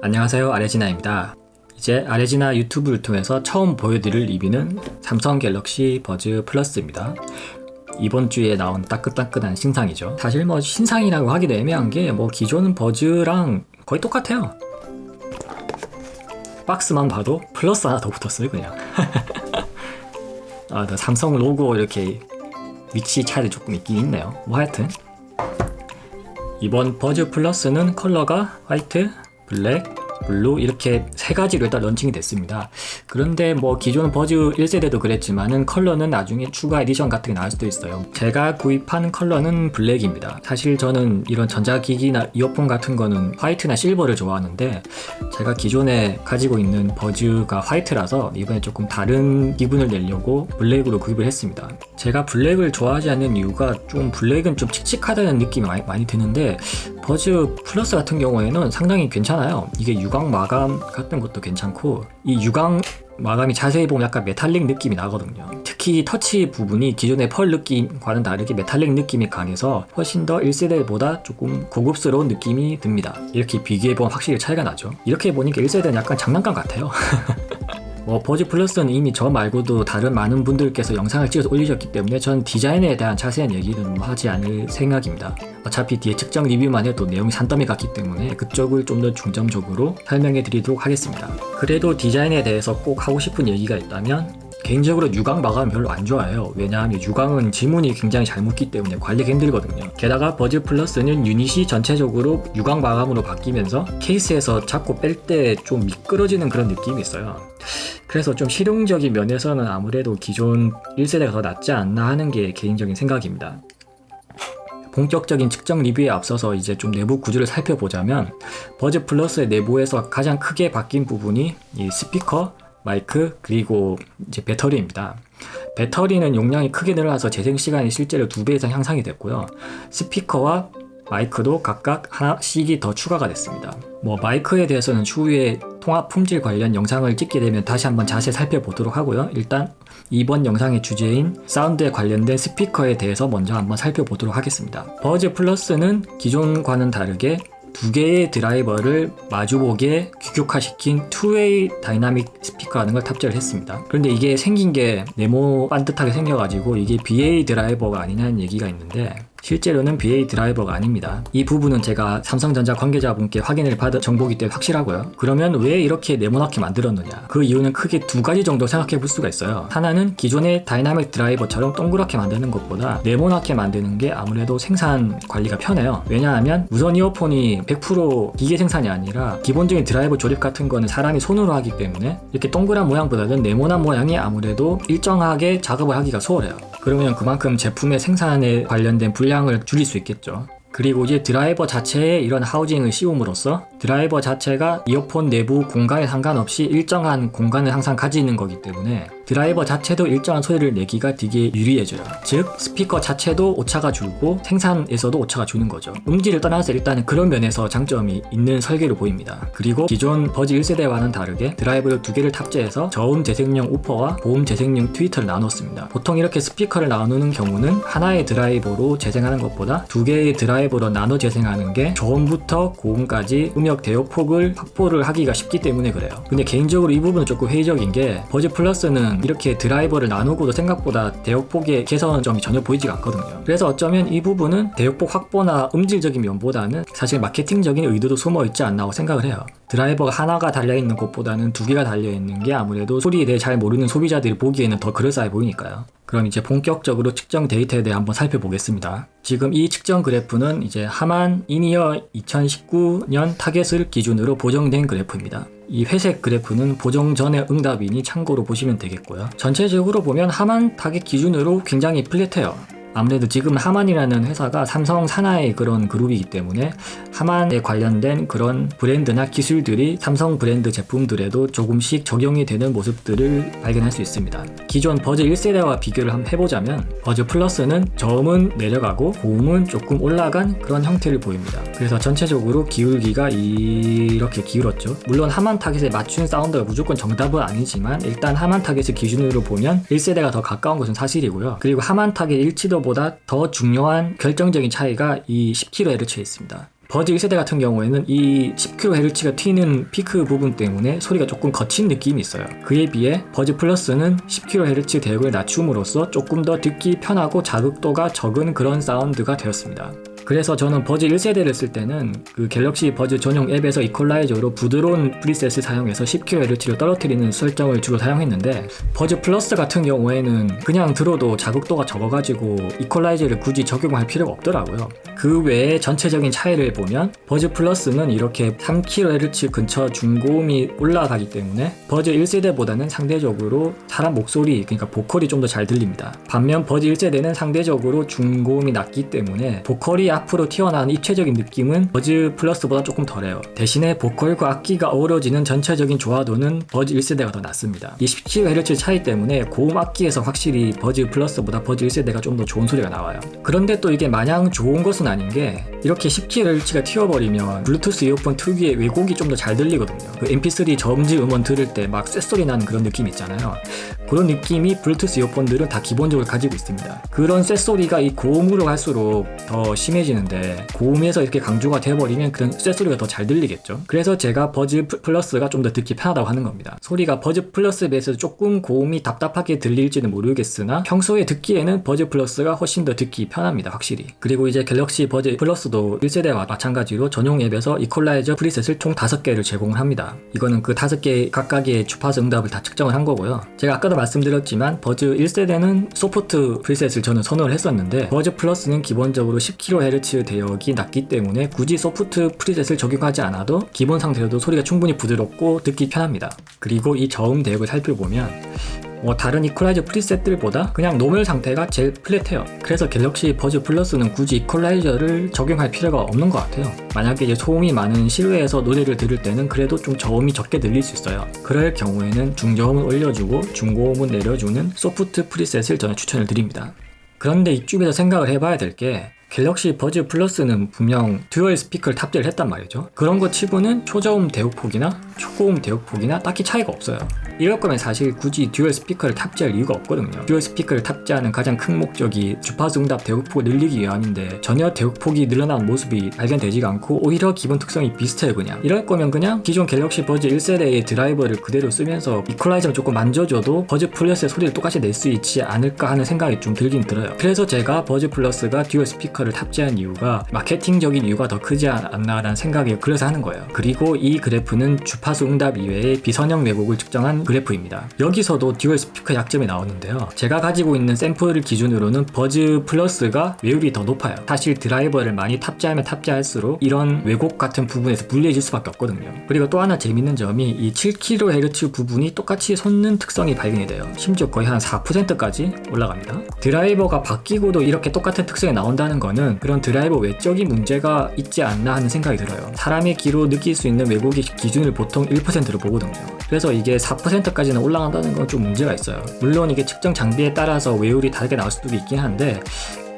안녕하세요, 아레지나입니다. 이제 아레지나 유튜브를 통해서 처음 보여드릴 리뷰는 삼성 갤럭시 버즈 플러스입니다. 이번 주에 나온 따끈따끈한 신상이죠. 사실 신상이라고 하기도 애매한 게 기존 버즈랑 거의 똑같아요. 박스만 봐도 플러스 하나 더 붙었어요, 그냥. 삼성 로고 이렇게 위치 차이도 조금 있긴 있네요. 하여튼 이번 버즈 플러스는 컬러가 화이트, 블랙, 블루 이렇게 세 가지로 일단 런칭이 됐습니다. 그런데 기존 버즈 1세대도 그랬지만은 컬러는 나중에 추가 에디션 같은 게 나올 수도 있어요. 제가 구입한 컬러는 블랙입니다. 사실 저는 이런 전자기기나 이어폰 같은 거는 화이트나 실버를 좋아하는데 제가 기존에 가지고 있는 버즈가 화이트라서 이번에 조금 다른 기분을 내려고 블랙으로 구입을 했습니다. 제가 블랙을 좋아하지 않는 이유가 블랙은 좀 칙칙하다는 느낌이 많이 드는데 버즈 플러스 같은 경우에는 상당히 괜찮아요. 이게 유광 마감 같은 것도 괜찮고 이 유광 마감이 자세히 보면 약간 메탈릭 느낌이 나거든요. 특히 터치 부분이 기존의 펄 느낌과는 다르게 메탈릭 느낌이 강해서 훨씬 더 1세대보다 조금 고급스러운 느낌이 듭니다. 이렇게 비교해보면 확실히 차이가 나죠. 이렇게 보니까 1세대는 약간 장난감 같아요. 버즈 플러스는 이미 저 말고도 다른 많은 분들께서 영상을 찍어서 올리셨기 때문에 전 디자인에 대한 자세한 얘기는 하지 않을 생각입니다. 어차피 뒤에 측정 리뷰만 해도 내용이 산더미 같기 때문에 그쪽을 좀 더 중점적으로 설명해 드리도록 하겠습니다. 그래도 디자인에 대해서 꼭 하고 싶은 얘기가 있다면 개인적으로 유광 마감은 별로 안 좋아해요. 왜냐하면 유광은 지문이 굉장히 잘 묻기 때문에 관리가 힘들거든요. 게다가 버즈 플러스는 유닛이 전체적으로 유광 마감으로 바뀌면서 케이스에서 자꾸 뺄 때 좀 미끄러지는 그런 느낌이 있어요. 그래서 좀 실용적인 면에서는 아무래도 기존 1세대가 더 낫지 않나 하는 게 개인적인 생각입니다. 본격적인 측정 리뷰에 앞서서 이제 좀 내부 구조를 살펴보자면 버즈 플러스의 내부에서 가장 크게 바뀐 부분이 이 스피커, 마이크, 그리고 이제 배터리입니다. 배터리는 용량이 크게 늘어나서 재생시간이 실제로 2배 이상 향상이 됐고요. 스피커와 마이크도 각각 하나씩이 더 추가가 됐습니다. 마이크에 대해서는 추후에 통합 품질 관련 영상을 찍게 되면 다시 한번 자세히 살펴보도록 하고요. 일단 이번 영상의 주제인 사운드에 관련된 스피커에 대해서 먼저 한번 살펴보도록 하겠습니다. 버즈 플러스는 기존과는 다르게 두 개의 드라이버를 마주보게 규격화시킨 투웨이 다이나믹 스피커라는 걸 탑재를 했습니다. 그런데 이게 생긴 게 네모 반듯하게 생겨가지고 이게 BA 드라이버가 아니냐는 얘기가 있는데 실제로는 BA 드라이버가 아닙니다. 이 부분은 제가 삼성전자 관계자분께 확인을 받은 정보이기 때문에 확실하고요. 그러면 왜 이렇게 네모나게 만들었느냐? 그 이유는 크게 두 가지 정도 생각해 볼 수가 있어요. 하나는 기존의 다이나믹 드라이버처럼 동그랗게 만드는 것보다 네모나게 만드는 게 아무래도 생산 관리가 편해요. 왜냐하면 무선 이어폰이 100% 기계 생산이 아니라 기본적인 드라이버 조립 같은 거는 사람이 손으로 하기 때문에 이렇게 동그란 모양보다는 네모난 모양이 아무래도 일정하게 작업을 하기가 수월해요. 그러면 그만큼 제품의 생산에 관련된 분량을 줄일 수 있겠죠. 그리고 이제 드라이버 자체에 이런 하우징을 씌움으로써 드라이버 자체가 이어폰 내부 공간에 상관없이 일정한 공간을 항상 가지는 거기 때문에 드라이버 자체도 일정한 소리를 내기가 되게 유리해져요. 즉 스피커 자체도 오차가 줄고 생산에서도 오차가 주는 거죠. 음질을 떠나서 일단은 그런 면에서 장점이 있는 설계로 보입니다. 그리고 기존 버즈 1세대와는 다르게 드라이버를 두 개를 탑재해서 저음 재생용 우퍼와 고음 재생용 트위터를 나눴습니다. 보통 이렇게 스피커를 나누는 경우는 하나의 드라이버로 재생하는 것보다 두 개의 드라이버로 나눠 재생하는 게 저음부터 고음까지 음역 대역폭을 확보를 하기가 쉽기 때문에 그래요. 근데 개인적으로 이 부분은 조금 회의적인 게 버즈 플러스는 이렇게 드라이버를 나누고도 생각보다 대역폭의 개선점이 전혀 보이지가 않거든요. 그래서 어쩌면 이 부분은 대역폭 확보나 음질적인 면보다는 사실 마케팅적인 의도도 숨어있지 않나 하고 생각을 해요. 드라이버가 하나가 달려있는 것보다는 두 개가 달려있는 게 아무래도 소리에 대해 잘 모르는 소비자들이 보기에는 더 그럴싸해 보이니까요. 그럼 이제 본격적으로 측정 데이터에 대해 한번 살펴보겠습니다. 지금 이 측정 그래프는 이제 하만 인이어 2019년 타겟을 기준으로 보정된 그래프입니다. 이 회색 그래프는 보정 전의 응답이니 참고로 보시면 되겠고요. 전체적으로 보면 하만 타겟 기준으로 굉장히 플랫해요. 아무래도 지금 하만이라는 회사가 삼성 산하의 그런 그룹이기 때문에 하만에 관련된 그런 브랜드나 기술들이 삼성 브랜드 제품들에도 조금씩 적용이 되는 모습들을 발견할 수 있습니다. 기존 버즈 1세대와 비교를 한번 해보자면 버즈 플러스는 저음은 내려가고 고음은 조금 올라간 그런 형태를 보입니다. 그래서 전체적으로 기울기가 이렇게 기울었죠. 물론 하만 타겟에 맞춘 사운드가 무조건 정답은 아니지만 일단 하만 타겟을 기준으로 보면 1세대가 더 가까운 것은 사실이고요. 그리고 하만 타겟 일치도보다 더 중요한 결정적인 차이가 이 10kHz에 있습니다. 버즈 1세대 같은 경우에는 이 10kHz가 튀는 피크 부분 때문에 소리가 조금 거친 느낌이 있어요. 그에 비해 버즈 플러스는 10kHz 대역을 낮춤으로써 조금 더 듣기 편하고 자극도가 적은 그런 사운드가 되었습니다. 그래서 저는 버즈 1세대를 쓸 때는 그 갤럭시 버즈 전용 앱에서 이퀄라이저로 부드러운 프리셋을 사용해서 10kHz를 떨어뜨리는 설정을 주로 사용했는데, 버즈 플러스 같은 경우에는 그냥 들어도 자극도가 적어가지고 이퀄라이저를 굳이 적용할 필요가 없더라고요. 그 외에 전체적인 차이를 보면 버즈 플러스는 이렇게 3kHz 근처 중고음이 올라가기 때문에 버즈 1세대보다는 상대적으로 사람 목소리, 그러니까 보컬이 좀 더 잘 들립니다. 반면 버즈 1세대는 상대적으로 중고음이 낮기 때문에 보컬이 앞으로 튀어나오는 입체적인 느낌은 버즈 플러스보다 조금 덜해요. 대신에 보컬과 악기가 어우러지는 전체적인 조화도는 버즈 1세대가 더 낫습니다. 이 10kHz 차이 때문에 고음 악기에서 확실히 버즈 플러스보다 버즈 1세대가 좀 더 좋은 소리가 나와요. 그런데 또 이게 마냥 좋은 것은 아닌 게, 이렇게 10kHz가 튀어버리면 블루투스 이어폰 특유의 왜곡이 좀 더 잘 들리거든요. 그 mp3 저음질 음원 들을 때 막 쇳소리 나는 그런 느낌 있잖아요. 그런 느낌이 블루투스 이어폰들은 다 기본적으로 가지고 있습니다. 그런 쇳소리가 이 고음으로 갈수록 더 심해지는데, 고음에서 이렇게 강조가 돼버리면 그런 쇳소리가 더 잘 들리겠죠. 그래서 제가 버즈 플러스가 좀 더 듣기 편하다고 하는 겁니다. 소리가 버즈 플러스에 비해서 조금 고음이 답답하게 들릴지는 모르겠으나 평소에 듣기에는 버즈 플러스가 훨씬 더 듣기 편합니다. 확실히. 그리고 이제 갤럭시 버즈 플러스도 1세대와 마찬가지로 전용 앱에서 이퀄라이저 프리셋을 총 5개를 제공을 합니다. 이거는 그 5개 각각의 주파수 응답을 다 측정을 한 거고요. 제가 아까도 말씀드렸지만 버즈 1세대는 소프트 프리셋을 저는 선호를 했었는데, 버즈 플러스는 기본적으로 10kHz 대역이 낮기 때문에 굳이 소프트 프리셋을 적용하지 않아도 기본 상태로도 소리가 충분히 부드럽고 듣기 편합니다. 그리고 이 저음 대역을 살펴보면 다른 이퀄라이저 프리셋들보다 그냥 노멀 상태가 제일 플랫해요. 그래서 갤럭시 버즈 플러스는 굳이 이퀄라이저를 적용할 필요가 없는 것 같아요. 만약에 이제 소음이 많은 실외에서 노래를 들을 때는 그래도 좀 저음이 적게 들릴 수 있어요. 그럴 경우에는 중저음을 올려주고 중고음을 내려주는 소프트 프리셋을 저는 추천을 드립니다. 그런데 이쯤에서 생각을 해봐야 될 게, 갤럭시 버즈 플러스는 분명 듀얼 스피커를 탑재를 했단 말이죠. 그런 것 치고는 초저음 대역폭이나 초고음 대역폭이나 딱히 차이가 없어요. 이럴 거면 사실 굳이 듀얼 스피커를 탑재할 이유가 없거든요. 듀얼 스피커를 탑재하는 가장 큰 목적이 주파수 응답 대역폭을 늘리기 위함인데, 전혀 대역폭이 늘어나는 모습이 발견되지가 않고 오히려 기본 특성이 비슷해요. 그냥 이럴 거면 그냥 기존 갤럭시 버즈 1세대의 드라이버를 그대로 쓰면서 이퀄라이저를 조금 만져줘도 버즈 플러스의 소리를 똑같이 낼 수 있지 않을까 하는 생각이 좀 들긴 들어요. 그래서 제가 버즈 플러스가 듀얼 스피커를 탑재한 이유가 마케팅적인 이유가 더 크지 않나라는 생각이 그래서 하는 거예요. 그리고 이 그래프는 주파수 응답 이외에 비선형 왜곡을 측정한 그래프입니다. 여기서도 듀얼 스피커 약점이 나오는데요. 제가 가지고 있는 샘플을 기준으로는 버즈 플러스가 외율이 더 높아요. 사실 드라이버를 많이 탑재하면 탑재할수록 이런 왜곡 같은 부분에서 불리해질 수밖에 없거든요. 그리고 또 하나 재밌는 점이 이 7kHz 부분이 똑같이 솟는 특성이 발견이 돼요. 심지어 거의 한 4%까지 올라갑니다. 드라이버가 바뀌고도 이렇게 똑같은 특성이 나온다는 거는 그런 드라이버 외적인 문제가 있지 않나 하는 생각이 들어요. 사람의 귀로 느낄 수 있는 왜곡의 기준을 보통 1%로 보거든요. 그래서 이게 4%까지는 올라간다는 건 좀 문제가 있어요. 물론 이게 측정 장비에 따라서 외율이 다르게 나올 수도 있긴 한데,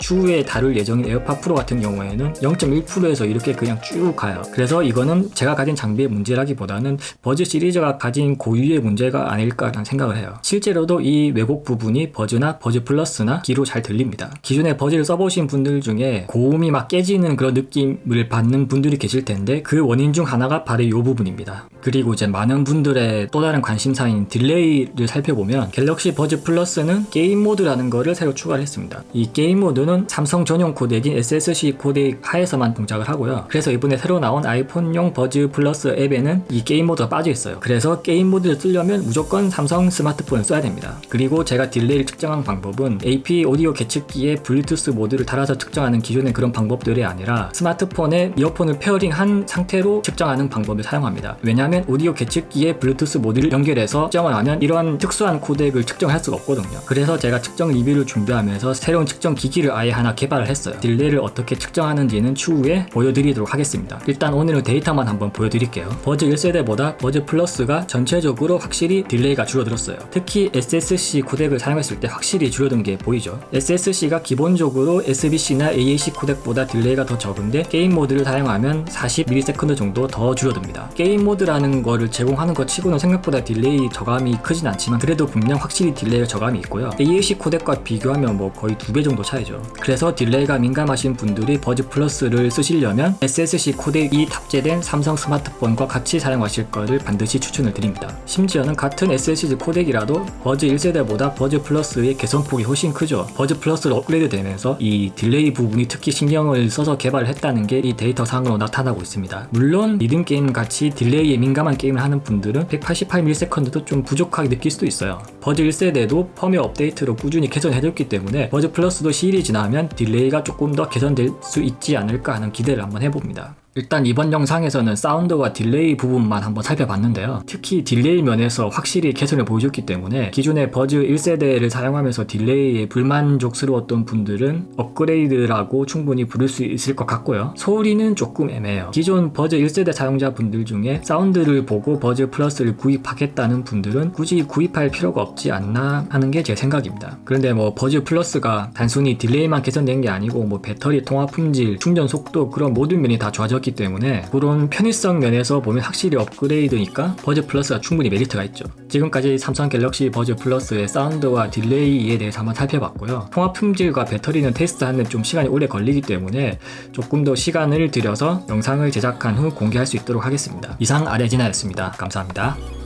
추후에 다룰 예정인 에어팟 프로 같은 경우에는 0.1%에서 이렇게 그냥 쭉 가요. 그래서 이거는 제가 가진 장비의 문제라기보다는 버즈 시리즈가 가진 고유의 문제가 아닐까라는 생각을 해요. 실제로도 이 왜곡 부분이 버즈나 버즈 플러스나 귀로 잘 들립니다. 기존에 버즈를 써보신 분들 중에 고음이 막 깨지는 그런 느낌을 받는 분들이 계실 텐데, 그 원인 중 하나가 바로 이 부분입니다. 그리고 이제 많은 분들의 또 다른 관심사인 딜레이를 살펴보면, 갤럭시 버즈 플러스는 게임 모드라는 거를 새로 추가를 했습니다. 이 게임 모드는 삼성 전용 코덱인 SSC 코덱 하에서만 동작을 하고요. 그래서 이번에 새로 나온 아이폰용 버즈 플러스 앱에는 이 게임 모드가 빠져 있어요. 그래서 게임 모드를 쓰려면 무조건 삼성 스마트폰을 써야 됩니다. 그리고 제가 딜레이를 측정한 방법은 AP 오디오 계측기에 블루투스 모드를 달아서 측정하는 기존의 그런 방법들이 아니라 스마트폰에 이어폰을 페어링한 상태로 측정하는 방법을 사용합니다. 왜냐하면 오디오 계측기에 블루투스 모드를 연결해서 측정을 하면 이런 특수한 코덱을 측정할 수가 없거든요. 그래서 제가 측정 리뷰를 준비하면서 새로운 측정 기기를 아예 하나 개발을 했어요. 딜레이를 어떻게 측정하는지는 추후에 보여드리도록 하겠습니다. 일단 오늘은 데이터만 한번 보여드릴게요. 버즈 1세대보다 버즈 플러스가 전체적으로 확실히 딜레이가 줄어들었어요. 특히 SSC 코덱을 사용했을 때 확실히 줄어든 게 보이죠. SSC가 기본적으로 SBC나 AAC 코덱보다 딜레이가 더 적은데, 게임 모드를 사용하면 40ms 정도 더 줄어듭니다. 게임 모드라는 거를 제공하는 것 치고는 생각보다 딜레이 저감이 크진 않지만 그래도 분명 확실히 딜레이 저감이 있고요. AAC 코덱과 비교하면 뭐 거의 2배 정도 차이죠. 그래서 딜레이가 민감하신 분들이 버즈 플러스를 쓰시려면 SSC 코덱이 탑재된 삼성 스마트폰과 같이 사용하실 것을 반드시 추천을 드립니다. 심지어는 같은 SSD 코덱이라도 버즈 1세대보다 버즈 플러스의 개선폭이 훨씬 크죠. 버즈 플러스를 업그레이드 되면서 이 딜레이 부분이 특히 신경을 써서 개발을 했다는 게 이 데이터 상으로 나타나고 있습니다. 물론 리듬 게임 같이 딜레이에 민감한 게임을 하는 분들은 188ms도 좀 부족하게 느낄 수도 있어요. 버즈 1세대도 펌웨어 업데이트로 꾸준히 개선해줬기 때문에 버즈 플러스도 시일이 지나면 딜레이가 조금 더 개선될 수 있지 않을까 하는 기대를 한번 해봅니다. 일단 이번 영상에서는 사운드와 딜레이 부분만 한번 살펴봤는데요. 특히 딜레이 면에서 확실히 개선을 보여줬기 때문에 기존의 버즈 1세대를 사용하면서 딜레이에 불만족스러웠던 분들은 업그레이드라고 충분히 부를 수 있을 것 같고요. 소리는 조금 애매해요. 기존 버즈 1세대 사용자분들 중에 사운드를 보고 버즈 플러스를 구입하겠다는 분들은 굳이 구입할 필요가 없지 않나 하는 게 제 생각입니다. 그런데 뭐 버즈 플러스가 단순히 딜레이만 개선된 게 아니고 뭐 배터리 통화 품질, 충전 속도 그런 모든 면이 다 좋아졌기 때문에 그런 편의성 면에서 보면 확실히 업그레이드니까 버즈 플러스가 충분히 메리트가 있죠. 지금까지 삼성 갤럭시 버즈 플러스의 사운드와 딜레이에 대해서 한번 살펴봤고요. 통화 품질과 배터리는 테스트하는 좀 시간이 오래 걸리기 때문에 조금 더 시간을 들여서 영상을 제작한 후 공개할 수 있도록 하겠습니다. 이상 아레지나였습니다. 감사합니다.